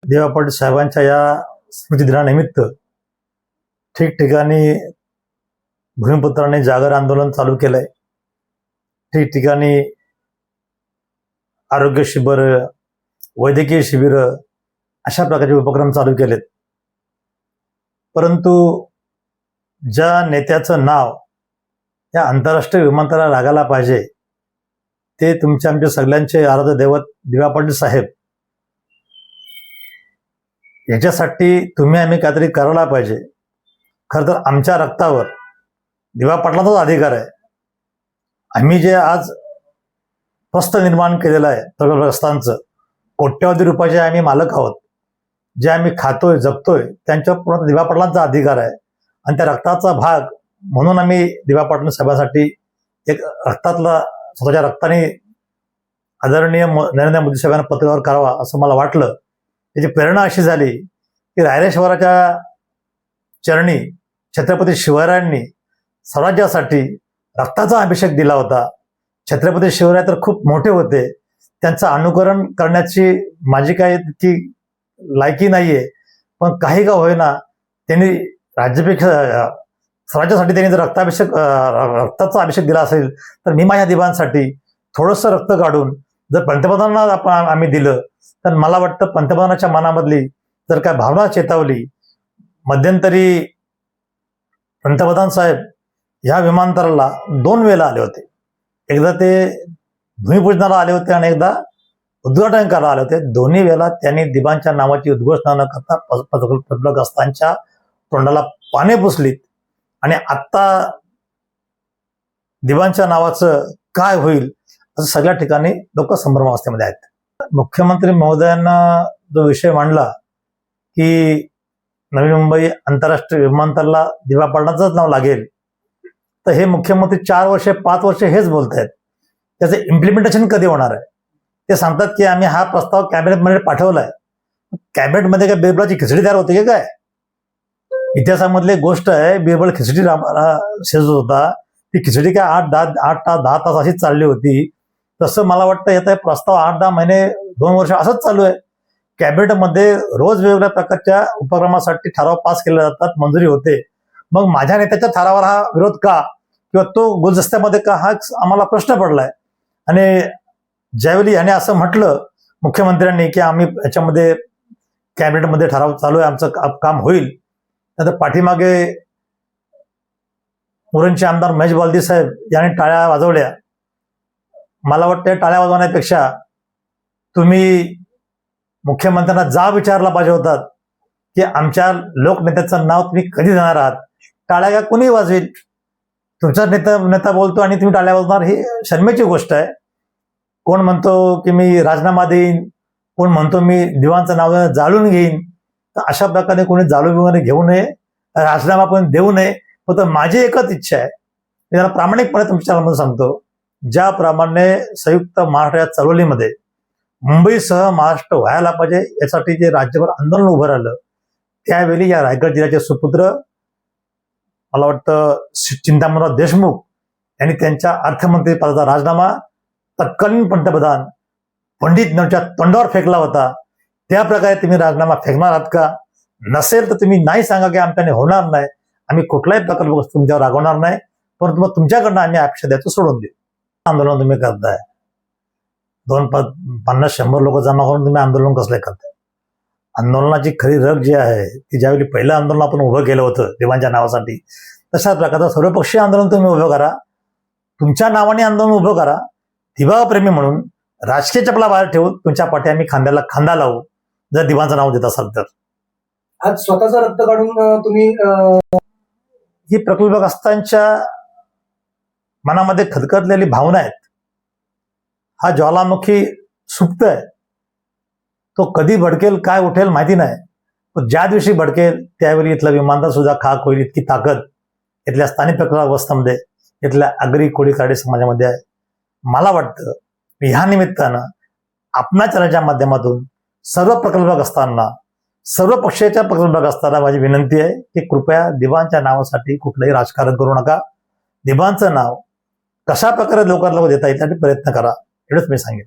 दिवा पाटील साहेबांच्या या स्मृतिदिनानिमित्त ठिकठिकाणी भूमिपुत्रांनी जागर आंदोलन चालू केलंय. ठिकठिकाणी आरोग्य शिबिर, वैद्यकीय शिबिर अशा प्रकारचे उपक्रम चालू केलेत. परंतु ज्या नेत्याचं नाव या आंतरराष्ट्रीय विमानतळाला लागायला पाहिजे ते तुमचे आमचे सगळ्यांचे आराध्य दैवत दिवा पाटील साहेब, याच्यासाठी तुम्ही आम्ही काहीतरी करायला पाहिजे. खरं तर आमच्या रक्तावर दिवा पाटलांचाच अधिकार आहे. आम्ही जे आज प्रस्थ निर्माण केलेलं आहे प्रकल्पग्रस्तांचं, कोट्यवधी रुपयाचे आम्ही मालक आहोत. जे आम्ही खातोय जगतोय त्यांच्यावर पूर्ण दिवा पाटलांचा अधिकार आहे आणि त्या रक्ताचा भाग म्हणून आम्ही दिवा पाटील साहेबांसाठी एक रक्तातला स्वतःच्या रक्ताने आदरणीय नरेंद्र मोदी साहेबांना पत्रव्यवहार करावा असं मला वाटलं. त्याची प्रेरणा अशी झाली की रायरेश्वराच्या चरणी छत्रपती शिवरायांनी स्वराज्यासाठी रक्ताचा अभिषेक दिला होता. छत्रपती शिवराय तर खूप मोठे होते, त्यांचं अनुकरण करण्याची माझी काही तितकी लायकी नाहीये, पण काही का होईना त्यांनी राज्यापेक्षा स्वराज्यासाठी त्यांनी जर रक्ताचा अभिषेक दिला असेल तर मी माझ्या दिवांसाठी थोडंसं रक्त काढून जर पंतप्रधानांना आम्ही दिलं तर मला वाटतं पंतप्रधानाच्या मनामधली जर काय भावना चेतावली. मध्यंतरी पंतप्रधान साहेब ह्या विमानतळाला 2 वेळेला आले होते. एकदा ते भूमिपूजनाला आले होते आणि एकदा उद्घाटन करायला आले होते. दोन्ही वेळेला त्यांनी दिबांच्या नावाची उद्घोषणा न करता प्रकल्पग्रस्तांच्या तोंडाला पाने पुसलीत. आणि आत्ता दिबांच्या नावाचं काय होईल असं सगळ्या ठिकाणी लोक संभ्रमावस्थेमध्ये आहेत. मुख्यमंत्री महोदयांना जो विषय मांडला की नवी मुंबई आंतरराष्ट्रीय विमानतळाला दिवा पाटलांचंच नाव लागेल, तर हे मुख्यमंत्री 4 वर्ष 5 वर्ष हेच बोलतायत. त्याचं इम्प्लिमेंटेशन कधी होणार आहे? ते सांगतात की आम्ही हा प्रस्ताव कॅबिनेटमध्ये पाठवलाय. कॅबिनेटमध्ये काय बिरबलाची खिचडी तयार होते की काय? इतिहासामधली गोष्ट आहे, बिरबल खिचडी शिजत होता. ती खिचडी काय 8-10 तास अशीच चालली होती. तसं मला वाटतं येत आहे प्रस्ताव 8-10 महिने 2 वर्ष असंच चालू आहे. कॅबिनेटमध्ये रोज वेगवेगळ्या प्रकारच्या उपक्रमासाठी ठराव पास केले जातात, मंजुरी होते. मग माझ्या नेत्याच्या ठरावाला हा विरोध का किंवा तो गुलदस्त्यामध्ये का, हा आम्हाला प्रश्न पडलाय. आणि ज्यावेळी याने असं म्हटलं मुख्यमंत्र्यांनी की आम्ही याच्यामध्ये कॅबिनेटमध्ये ठराव चालू आहे, आमचं काम होईल, तर पाठीमागे मुरुंडचे आमदार महेश बालदी साहेब यांनी टाळ्या वाजवल्या. मला वाटतं टाळ्या वाजवण्यापेक्षा तुम्ही मुख्यमंत्र्यांना जा विचारला पाहिजे होतात की आमच्या लोकनेत्याचं नाव तुम्ही कधी देणार आहात. टाळ्या का कोणी वाजवेल? तुमचा नेता बोलतो आणि तुम्ही टाळ्या वाजवणार, ही शर्मेची गोष्ट आहे. कोण म्हणतो की मी राजीनामा देईन, कोण म्हणतो मी दिवांचं नाव जाळून घेईन. तर अशा प्रकारे कोणी जाळून वगैरे घेऊ नये, राजीनामा पण देऊ नये. फक्त माझी एकच इच्छा आहे, मी त्याला प्रामाणिकपणे तुमच्या चॅनलमध्ये सांगतो, ज्याप्रमाणे संयुक्त महाराष्ट्र या चळवळीमध्ये मुंबईसह महाराष्ट्र व्हायला पाहिजे यासाठी जे राज्यभर आंदोलन उभं राहिलं, त्यावेळी या रायगड जिल्ह्याचे सुपुत्र मला वाटतं चिंतामणराव देशमुख यांनी त्यांच्या अर्थमंत्री पदाचा राजीनामा तत्कालीन पंतप्रधान पंडित नेहरूंच्या तोंडावर फेकला होता. त्या प्रकारे तुम्ही राजीनामा फेकणार आहात का? नसेल तर तुम्ही नाही सांगा की आमच्याने होणार नाही, आम्ही कुठलाही प्रकल्प तुमच्यावर रागवणार नाही, परंतु मग तुमच्याकडनं आम्ही अपेक्षा द्यायचं सोडून देऊ. आंदोलन तुम्ही करताय, 250-100 लोक जमा करून तुम्ही आंदोलन कसले करताय? आंदोलनाची खरी रग जी आहे ती ज्यावेळी पहिलं आंदोलन आपण उभं केलं होतं दिवांच्या नावासाठी, तशाच प्रकारचं सर्वपक्षीय आंदोलन तुम्ही उभं करा, तुमच्या नावाने आंदोलन उभं करा. दिवाप्रेमी म्हणून राजकीय चपला बाहेर ठेवून तुमच्या पाठी आम्ही खांद्याला खांदा लावू जर दिवांचं नाव देत असाल तर. आज स्वतःचं रक्त काढून तुम्ही ही प्रकल्पग्रस्तांच्या मनामध्ये खदखदलेली भावना आहेत. हा ज्वालामुखी सुप्त आहे, तो कधी भडकेल काय उठेल माहिती नाही, पण ज्या दिवशी भडकेल त्यावेळी इथलं विमानतळ सुद्धा खाक होईल इतकी ताकद इथल्या स्थानिक प्रकल्पग्रस्तांमध्ये, इथल्या आगरी कोळी काडी समाजामध्ये आहे. मला वाटतं ह्या निमित्तानं आपल्या चॅनलच्या माध्यमातून सर्व प्रकल्पग्रस्तांना, सर्व पक्षाच्या प्रकल्पग्रस्तांना माझी विनंती आहे की कृपया दिवांच्या नावासाठी कुठलंही राजकारण करू नका. दिबांचं नाव कशा प्रकारे लोकांना देता येईल यासाठी प्रयत्न करा, एवढंच मी सांगेन.